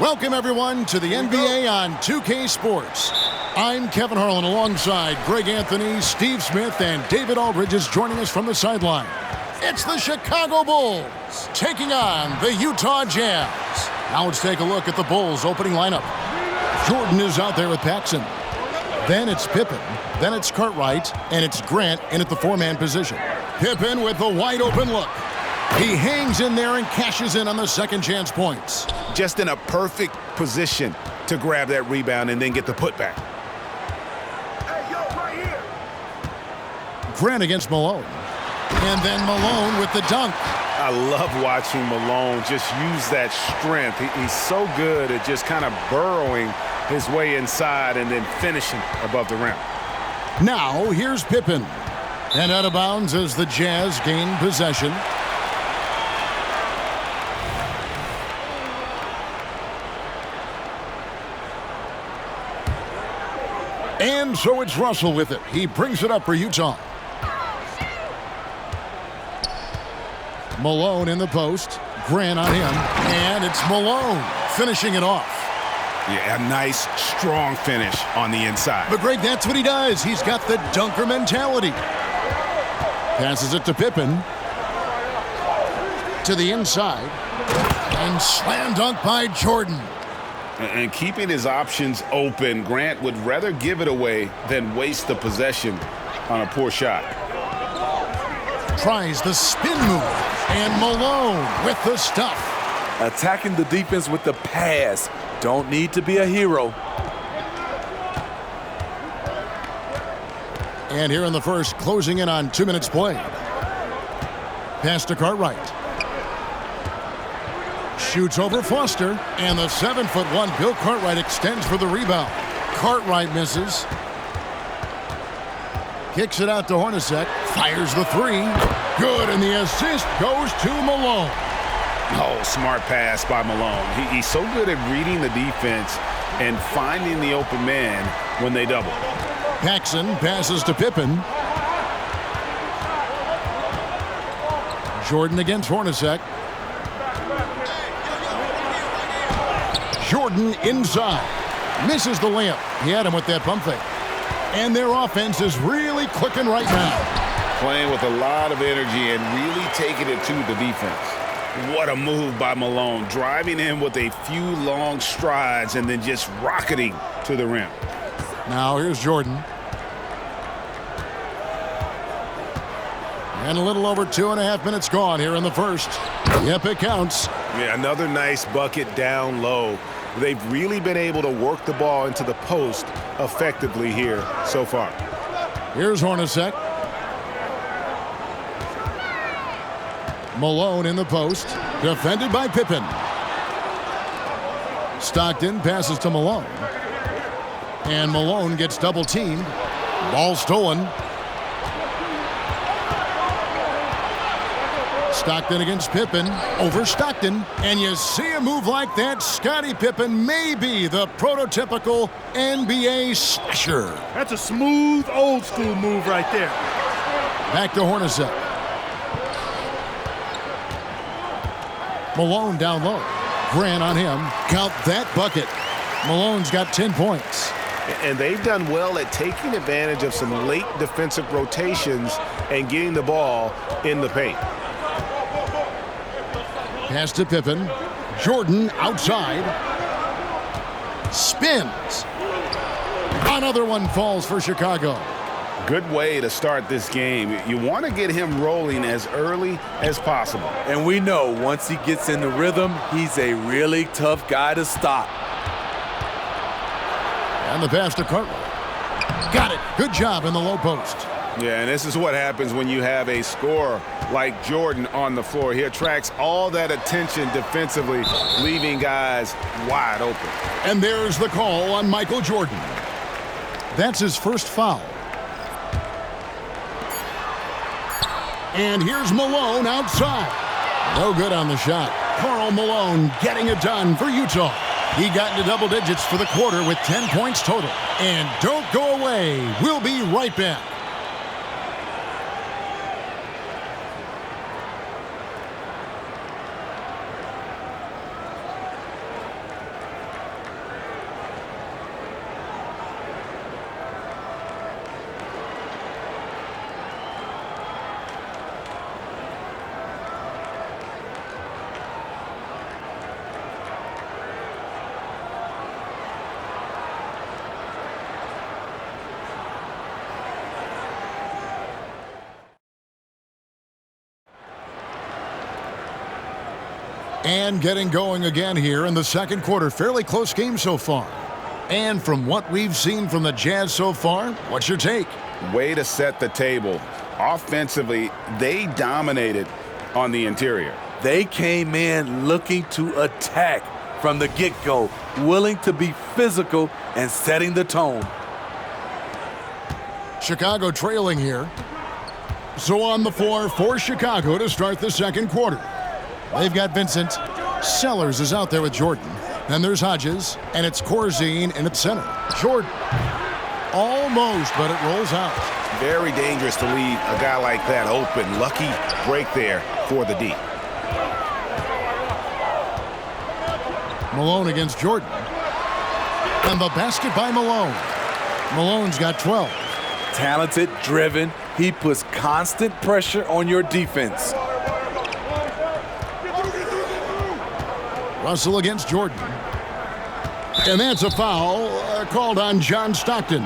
Welcome, everyone, to the NBA on 2K Sports. I'm Kevin Harlan alongside Greg Anthony, Steve Smith, and David Aldridge is joining us from the sideline. It's the Chicago Bulls taking on the Utah Jazz. Now let's take a look at the Bulls' opening lineup. Jordan is out there with Paxson. Then it's Pippen. Then it's Cartwright. And it's Grant in at the four-man position. Pippen with the wide-open look. He hangs in there and cashes in on the second chance points. Just in a perfect position to grab that rebound and then get the putback. Hey, yo, right here. Grant against Malone. And then Malone with the dunk. I love watching Malone just use that strength. He's so good at just kind of burrowing his way inside and then finishing above the rim. Now, here's Pippen. And out of bounds as the Jazz gain possession. And so it's Russell with it. He brings it up for Utah. Malone in the post. Grant on him. And it's Malone finishing it off. Yeah, a nice, strong finish on the inside. But Greg, that's what he does. He's got the dunker mentality. Passes it to Pippen. To the inside. And slam dunk by Jordan. And keeping his options open, Grant would rather give it away than waste the possession on a poor shot. Tries the spin move. And Malone with the stuff. Attacking the defense with the pass. Don't need to be a hero. And here in the first, closing in on 2 minutes played. Pass to Cartwright. Shoots over Foster, and the 7'1" Bill Cartwright extends for the rebound. Cartwright misses. Kicks it out to Hornacek. Fires the three. Good, and the assist goes to Malone. Oh, smart pass by Malone. He's so good at reading the defense and finding the open man when they double. Paxson passes to Pippen. Jordan against Hornacek. Jordan inside. Misses the layup. He had him with that pump fake. And their offense is really clicking right now. Playing with a lot of energy and really taking it to the defense. What a move by Malone. Driving in with a few long strides and then just rocketing to the rim. Now here's Jordan. And a little over 2.5 minutes gone here in the first. Yep, it counts. Yeah, another nice bucket down low. They've really been able to work the ball into the post effectively here so far. Here's Hornacek. Malone in the post. Defended by Pippen. Stockton passes to Malone. And Malone gets double teamed. Ball stolen. Stockton against Pippen, over Stockton, and you see a move like that, Scottie Pippen may be the prototypical NBA slasher. That's a smooth, old-school move right there. Back to Hornacek. Malone down low. Grant on him. Count that bucket. Malone's got 10 points. And they've done well at taking advantage of some late defensive rotations and getting the ball in the paint. Pass to Pippen. Jordan outside. Spins. Another one falls for Chicago. Good way to start this game. You want to get him rolling as early as possible. And we know once he gets in the rhythm, he's a really tough guy to stop. And the pass to Cartwright. Got it. Good job in the low post. Yeah, and this is what happens when you have a scorer like Jordan on the floor. He attracts all that attention defensively, leaving guys wide open. And there's the call on Michael Jordan. That's his first foul. And here's Malone outside. No good on the shot. Karl Malone getting it done for Utah. He got into double digits for the quarter with 10 points total. And don't go away. We'll be right back. And getting going again here in the second quarter. Fairly close game so far. And from what we've seen from the Jazz so far, what's your take? Way to set the table. Offensively, they dominated on the interior. They came in looking to attack from the get-go, willing to be physical and setting the tone. Chicago trailing here. So on the floor for Chicago to start the second quarter. They've got Vincent. Sellers is out there with Jordan. Then there's Hodges, and it's Corzine in its center. Jordan. Almost, but it rolls out. Very dangerous to leave a guy like that open. Lucky break there for the D. Malone against Jordan. And the basket by Malone. Malone's got 12. Talented, driven. He puts constant pressure on your defense. Russell against Jordan. And that's a foul called on John Stockton.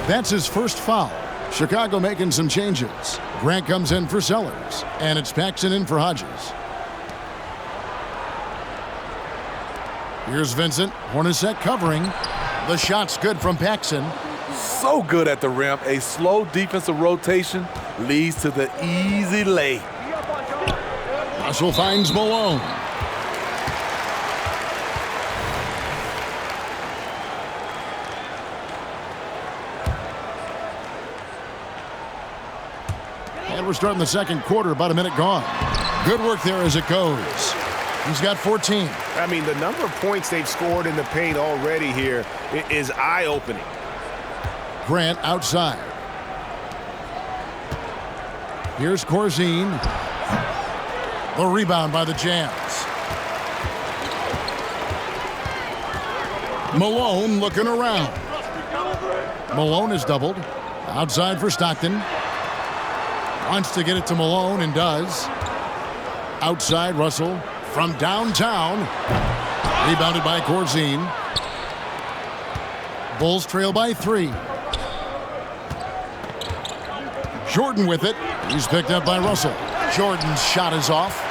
That's his first foul. Chicago making some changes. Grant comes in for Sellers. And it's Paxson in for Hodges. Here's Vincent. Hornacek covering. The shot's good from Paxson. So good at the rim. A slow defensive rotation leads to the easy lay. Russell finds Malone. And we're starting the second quarter, about a minute gone. Good work there as it goes. He's got 14. I mean, the number of points they've scored in the paint already here is eye-opening. Grant outside. Here's Corzine. The rebound by the Jazz. Malone looking around. Malone is doubled. Outside for Stockton. Wants to get it to Malone and does. Outside Russell from downtown. Rebounded by Corzine. Bulls trail by 3. Jordan with it. He's picked up by Russell. Jordan's shot is off.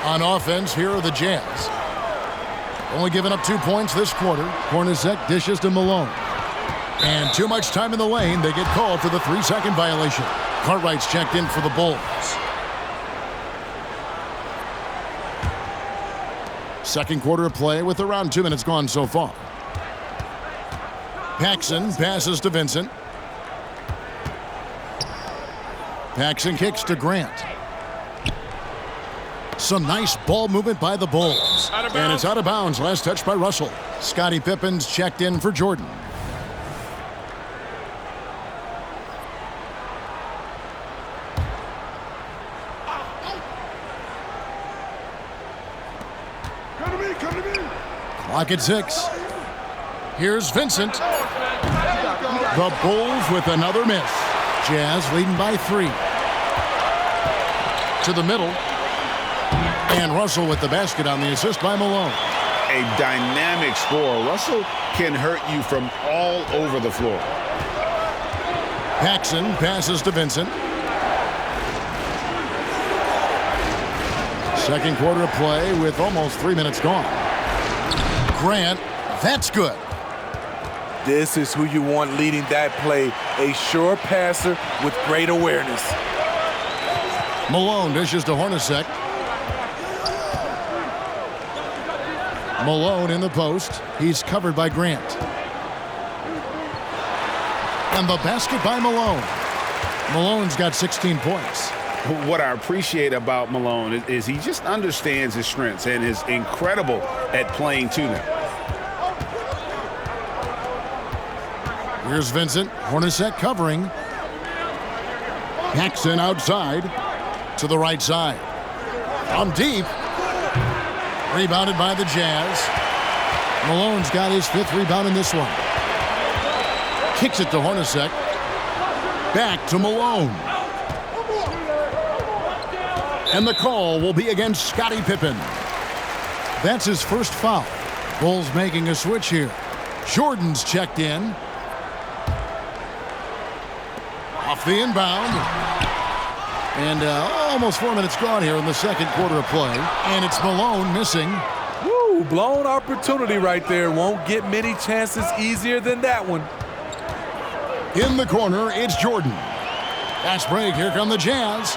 On offense, here are the Jazz. Only giving up 2 points this quarter. Hornacek dishes to Malone. And too much time in the lane. They get called for the 3-second violation. Cartwright's checked in for the Bulls. Second quarter of play with around 2 minutes gone so far. Paxson passes to Vincent. Paxson kicks to Grant. Some nice ball movement by the Bulls. And it's out of bounds. Last touch by Russell. Scottie Pippen's checked in for Jordan. Clock at 6. Here's Vincent. The Bulls with another miss. Jazz leading by 3. To the middle. And Russell with the basket on the assist by Malone. A dynamic scorer. Russell can hurt you from all over the floor. Paxson passes to Vincent. Second quarter of play with almost 3 minutes gone. Grant, that's good. This is who you want leading that play. A sure passer with great awareness. Malone dishes to Hornacek. Malone in the post. He's covered by Grant. And the basket by Malone. Malone's got 16 points. What I appreciate about Malone is he just understands his strengths and is incredible at playing to them. Here's Vincent. Hornacek covering. Paxson outside to the right side. From deep. Rebounded by the Jazz. Malone's got his 5th rebound in this one. Kicks it to Hornacek. Back to Malone. And the call will be against Scottie Pippen. That's his first foul. Bulls making a switch here. Jordan's checked in. Off the inbound. And almost 4 minutes gone here in the second quarter of play. And it's Malone missing. Woo, blown opportunity right there. Won't get many chances easier than that one. In the corner, it's Jordan. Fast break, here come the Jazz.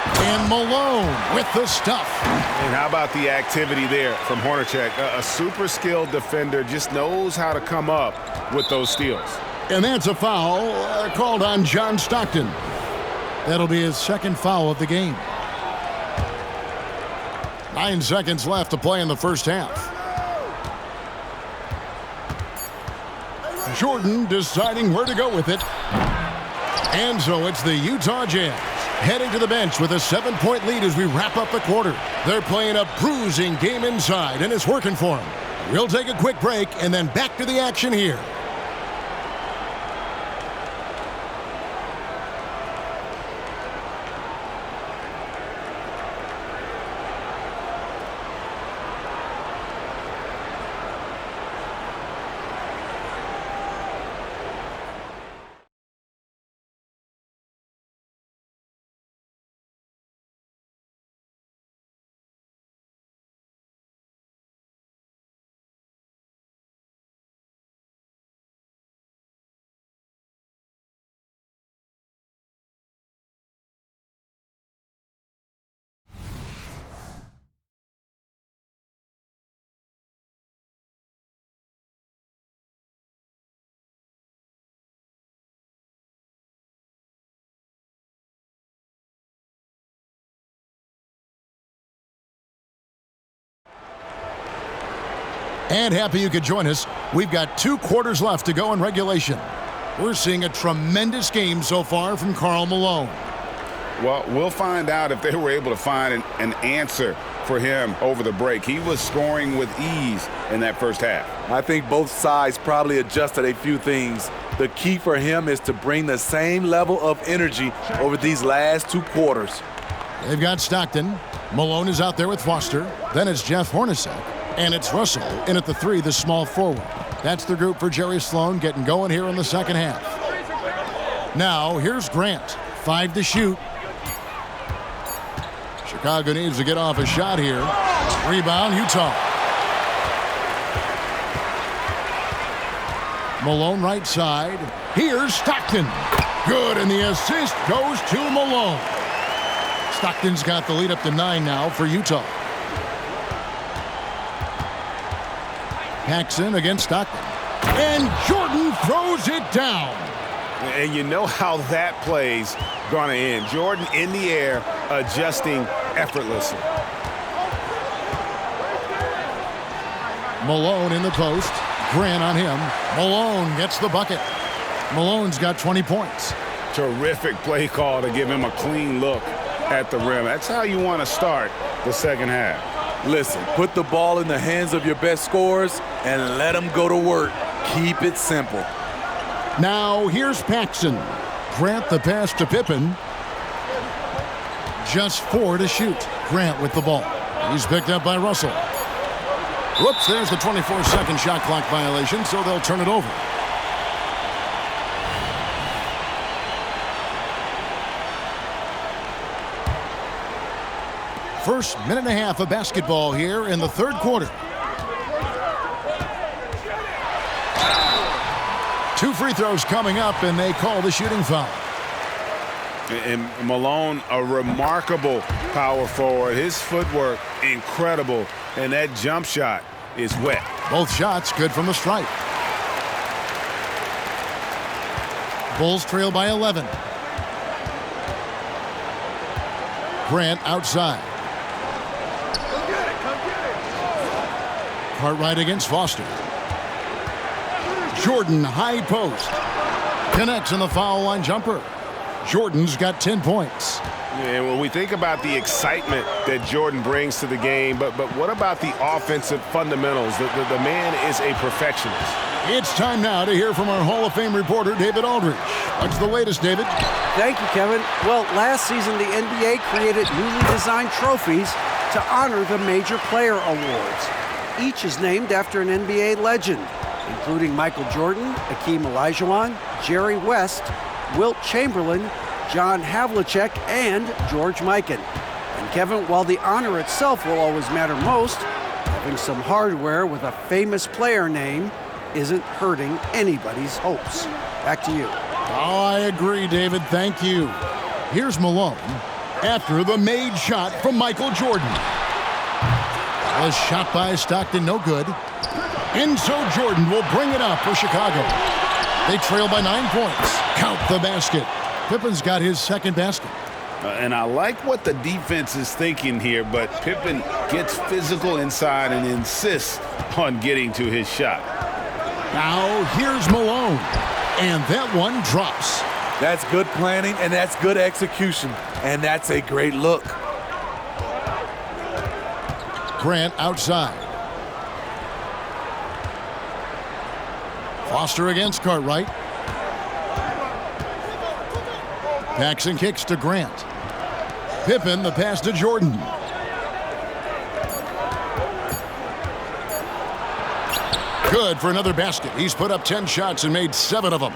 And Malone with the stuff. And how about the activity there from Hornacek? A super skilled defender, just knows how to come up with those steals. And that's a foul called on John Stockton. That'll be his second foul of the game. 9 seconds left to play in the first half. Jordan deciding where to go with it. And so it's the Utah Jazz heading to the bench with a 7-point lead as we wrap up the quarter. They're playing a bruising game inside, and it's working for them. We'll take a quick break and then back to the action here. And happy you could join us. We've got 2 quarters left to go in regulation. We're seeing a tremendous game so far from Karl Malone. Well, we'll find out if they were able to find an answer for him over the break. He was scoring with ease in that first half. I think both sides probably adjusted a few things. The key for him is to bring the same level of energy over these last 2 quarters. They've got Stockton. Malone is out there with Foster. Then it's Jeff Hornacek. And it's Russell in at the 3, the small forward. That's the group for Jerry Sloan getting going here in the second half. Now, here's Grant. 5 to shoot. Chicago needs to get off a shot here. Rebound, Utah. Malone right side. Here's Stockton. Good, and the assist goes to Malone. Stockton's got the lead up to 9 now for Utah. Paxson against Stockton. And Jordan throws it down. And you know how that play's going to end. Jordan in the air, adjusting effortlessly. Malone in the post. Grant on him. Malone gets the bucket. Malone's got 20 points. Terrific play call to give him a clean look at the rim. That's how you want to start the second half. Listen, put the ball in the hands of your best scorers and let them go to work. Keep it simple. Now here's Paxson. Grant the pass to Pippen. Just 4 to shoot. Grant with the ball. He's picked up by Russell. Whoops, there's the 24-second shot clock violation, so they'll turn it over. First minute and a half of basketball here in the third quarter. 2 free throws coming up, and they call the shooting foul. And Malone, a remarkable power forward. His footwork, incredible. And that jump shot is wet. Both shots good from the stripe. Bulls trail by 11. Grant outside. Cartwright against Foster. Jordan, high post. Connects on the foul line jumper. Jordan's got 10 points. And when we think about the excitement that Jordan brings to the game, but what about the offensive fundamentals? The man is a perfectionist. It's time now to hear from our Hall of Fame reporter, David Aldridge. What's the latest, David? Thank you, Kevin. Well, last season, the NBA created newly designed trophies to honor the major player awards. Each is named after an NBA legend, including Michael Jordan, Hakeem Olajuwon, Jerry West, Wilt Chamberlain, John Havlicek, and George Mikan. And Kevin, while the honor itself will always matter most, having some hardware with a famous player name isn't hurting anybody's hopes. Back to you. Oh, I agree, David. Thank you. Here's Malone after the made shot from Michael Jordan. A shot by Stockton, no good. And so Jordan will bring it up for Chicago. They trail by 9 points. Count the basket. Pippen's got his second basket. And I like what the defense is thinking here, but Pippen gets physical inside and insists on getting to his shot. Now here's Malone. And that one drops. That's good planning, and that's good execution. And that's a great look. Grant outside. Foster against Cartwright. Paxson kicks to Grant. Pippen, the pass to Jordan. Good for another basket. He's put up 10 shots and made 7 of them.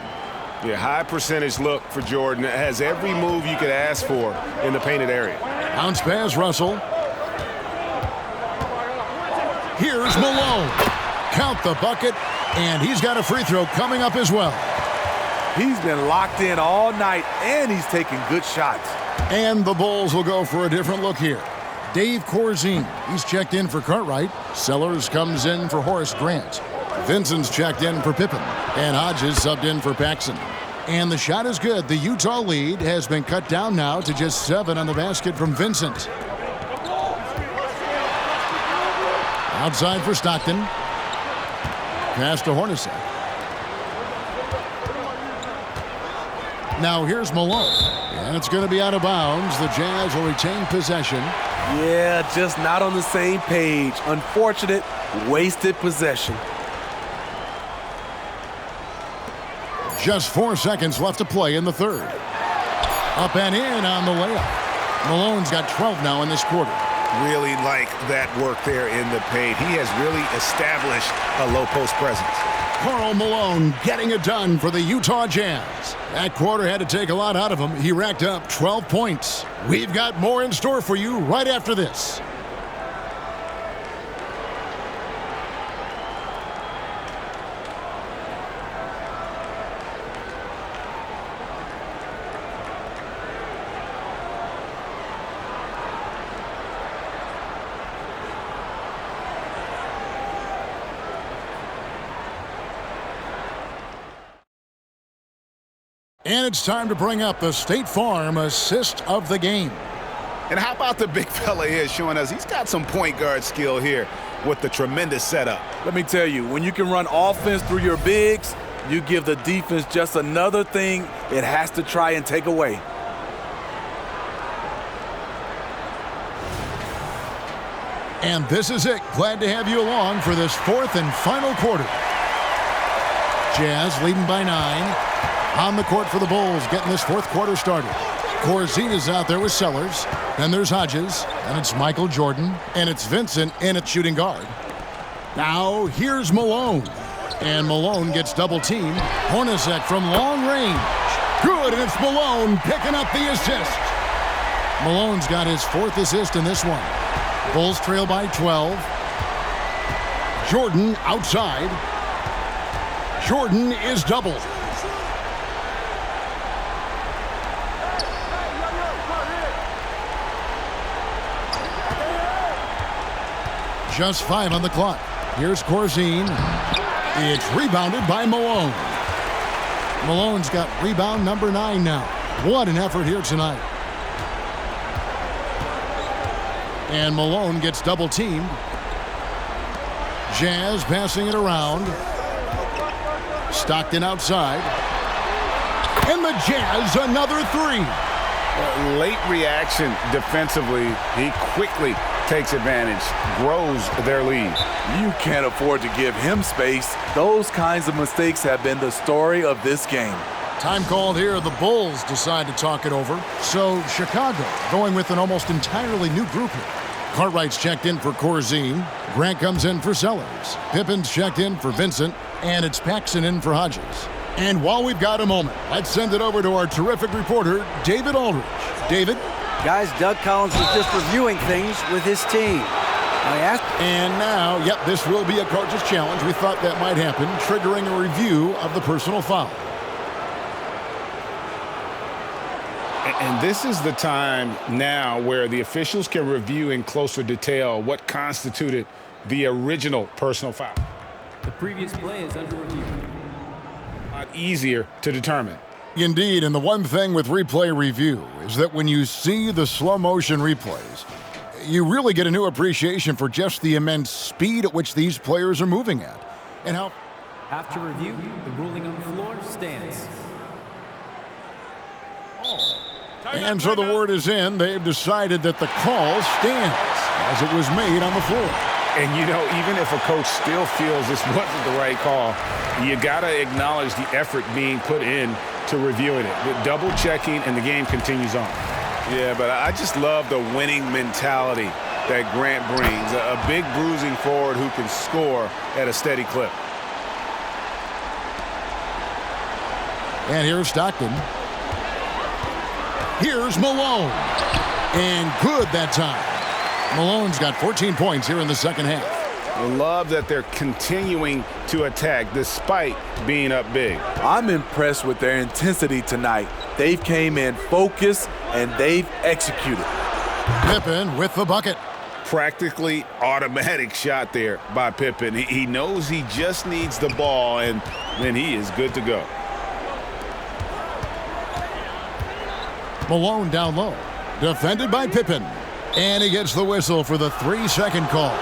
Yeah, high percentage look for Jordan. It has every move you could ask for in the painted area. Bounce pass, Russell. Here's Malone. Count the bucket, and he's got a free throw coming up as well. He's been locked in all night, and he's taking good shots. And the Bulls will go for a different look here. Dave Corzine, he's checked in for Cartwright. Sellers comes in for Horace Grant. Vincent's checked in for Pippen. And Hodges subbed in for Paxson. And the shot is good. The Utah lead has been cut down now to just 7 on the basket from Vincent. Outside for Stockton. Pass to Hornacek. Now here's Malone. And it's going to be out of bounds. The Jazz will retain possession. Yeah, just not on the same page. Unfortunate, wasted possession. Just 4 seconds left to play in the third. Up and in on the layup. Malone's got 12 now in this quarter. Really like that work there in the paint. He has really established a low post presence. Karl Malone getting it done for the Utah Jazz. That quarter had to take a lot out of him. He racked up 12 points. We've got more in store for you right after this. And it's time to bring up the State Farm assist of the game. And how about the big fella here showing us he's got some point guard skill here with the tremendous setup. Let me tell you, when you can run offense through your bigs, you give the defense just another thing it has to try and take away. And this is it. Glad to have you along for this 4th and final quarter. Jazz leading by 9. On the court for the Bulls, getting this 4th quarter started. Corzine is out there with Sellers. Then there's Hodges. And it's Michael Jordan. And it's Vincent in at shooting guard. Now here's Malone. And Malone gets double teamed. Hornacek from long range. Good, and it's Malone picking up the assist. Malone's got his 4th assist in this one. Bulls trail by 12. Jordan outside. Jordan is doubled. Just 5 on the clock. Here's Corzine. It's rebounded by Malone. Malone's got rebound number 9 now. What an effort here tonight. And Malone gets double teamed. Jazz passing it around. Stockton outside. And the Jazz another 3. Late reaction defensively. He quickly takes advantage, grows their lead. You can't afford to give him space. Those kinds of mistakes have been the story of this game. Time called here. The Bulls decide to talk it over. So Chicago going with an almost entirely new group here. Cartwright's checked in for Corzine. Grant comes in for Sellers. Pippen's checked in for Vincent. And it's Paxson in for Hodges. And while we've got a moment, let's send it over to our terrific reporter, David Aldridge. David? Guys, Doug Collins was just reviewing things with his team. And now, yep, this will be a coach's challenge. We thought that might happen, triggering a review of the personal foul. And this is the time now where the officials can review in closer detail what constituted the original personal foul. The previous play is under review. A lot easier to determine. Indeed, and the one thing with replay review is that when you see the slow motion replays, you really get a new appreciation for just the immense speed at which these players are moving at. And how... After review, the ruling on the floor stands. And so the word is in. They've decided that the call stands as it was made on the floor. And, you know, even if a coach still feels this wasn't the right call, you got to acknowledge the effort being put in to reviewing it. With double checking, and the game continues on. Yeah, but I just love the winning mentality that Grant brings. A big bruising forward who can score at a steady clip. And here's Stockton. Here's Malone. And good that time. Malone's got 14 points here in the second half. I love that they're continuing to attack despite being up big. I'm impressed with their intensity tonight. They've came in focused and they've executed. Pippen with the bucket. Practically automatic shot there by Pippen. He knows he just needs the ball, and then he is good to go. Malone down low. Defended by Pippen. And he gets the whistle for the 3-second call.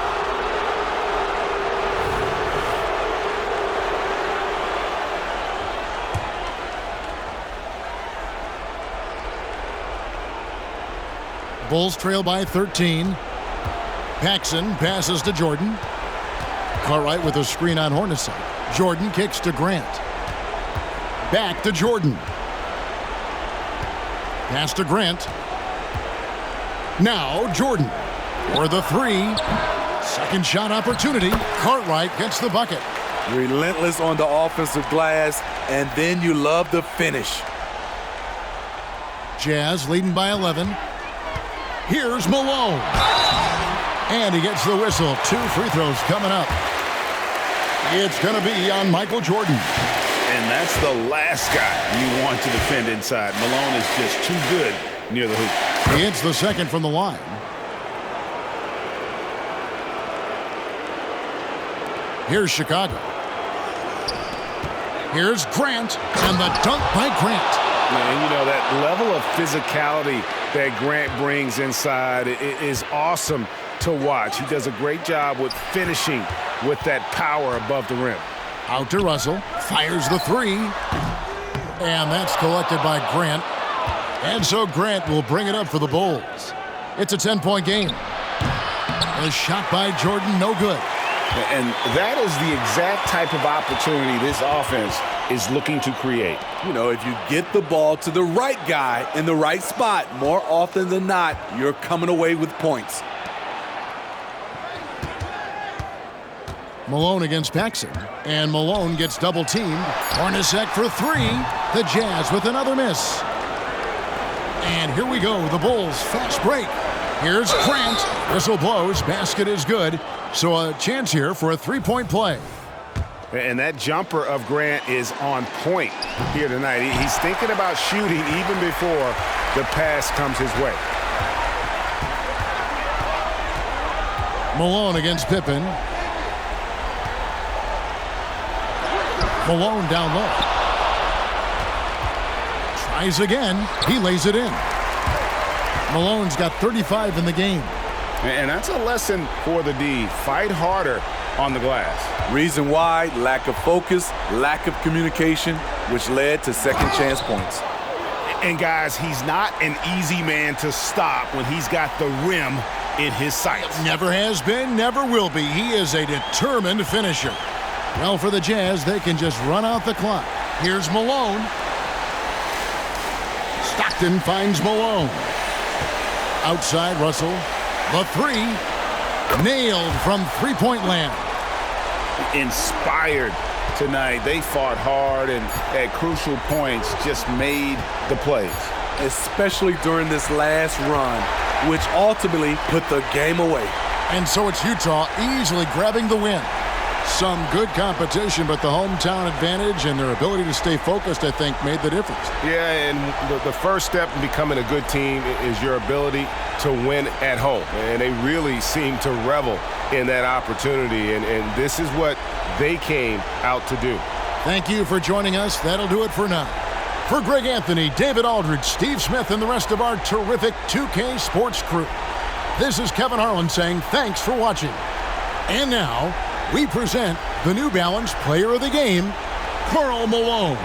Bulls trail by 13. Paxson passes to Jordan. Cartwright with a screen on Hornacek. Jordan kicks to Grant. Back to Jordan. Pass to Grant. Now Jordan for the three. Second shot opportunity. Cartwright gets the bucket. Relentless on the offensive glass, and then you love the finish. Jazz leading by 11. Here's Malone. And he gets the whistle. 2 free throws coming up. It's going to be on Michael Jordan. And that's the last guy you want to defend inside. Malone is just too good near the hoop. He hits the second from the line. Here's Chicago. Here's Grant, and the dunk by Grant. And, you know, that level of physicality that Grant brings inside is awesome to watch. He does a great job with finishing with that power above the rim. Out to Russell. Fires the three. And that's collected by Grant. And so Grant will bring it up for the Bulls. It's a 10-point game. A shot by Jordan, no good. And that is the exact type of opportunity this offense is looking to create. You know, if you get the ball to the right guy in the right spot, more often than not, you're coming away with points. Malone against Paxson. And Malone gets double-teamed. Hornacek for three. The Jazz with another miss. And here we go, the Bulls fast break. Here's Grant. Whistle blows. Basket is good. So a chance here for a three-point play. And that jumper of Grant is on point here tonight. He's thinking about shooting even before the pass comes his way. Malone against Pippen. Malone down low. Tries again. He lays it in. Malone's got 35 in the game. And that's a lesson for the D. Fight harder on the glass. Reason why, lack of focus, lack of communication, which led to second chance points. And guys, he's not an easy man to stop when he's got the rim in his sights. Never has been, never will be. He is a determined finisher. Well, for the Jazz, they can just run out the clock. Here's Malone. Stockton finds Malone. Outside, Russell. The three. Nailed from three-point land. Inspired tonight. They fought hard and at crucial points just made the plays. Especially during this last run, which ultimately put the game away. And so it's Utah easily grabbing the win. Some good competition, but the hometown advantage and their ability to stay focused, I think, made the difference. Yeah, and the first step in becoming a good team is your ability to win at home. And they really seem to revel in that opportunity, and this is what they came out to do. Thank you for joining us. That'll do it for now. For Greg Anthony, David Aldridge, Steve Smith, and the rest of our terrific 2K Sports crew, this is Kevin Harlan saying thanks for watching. And now, we present the New Balance Player of the Game, Karl Malone.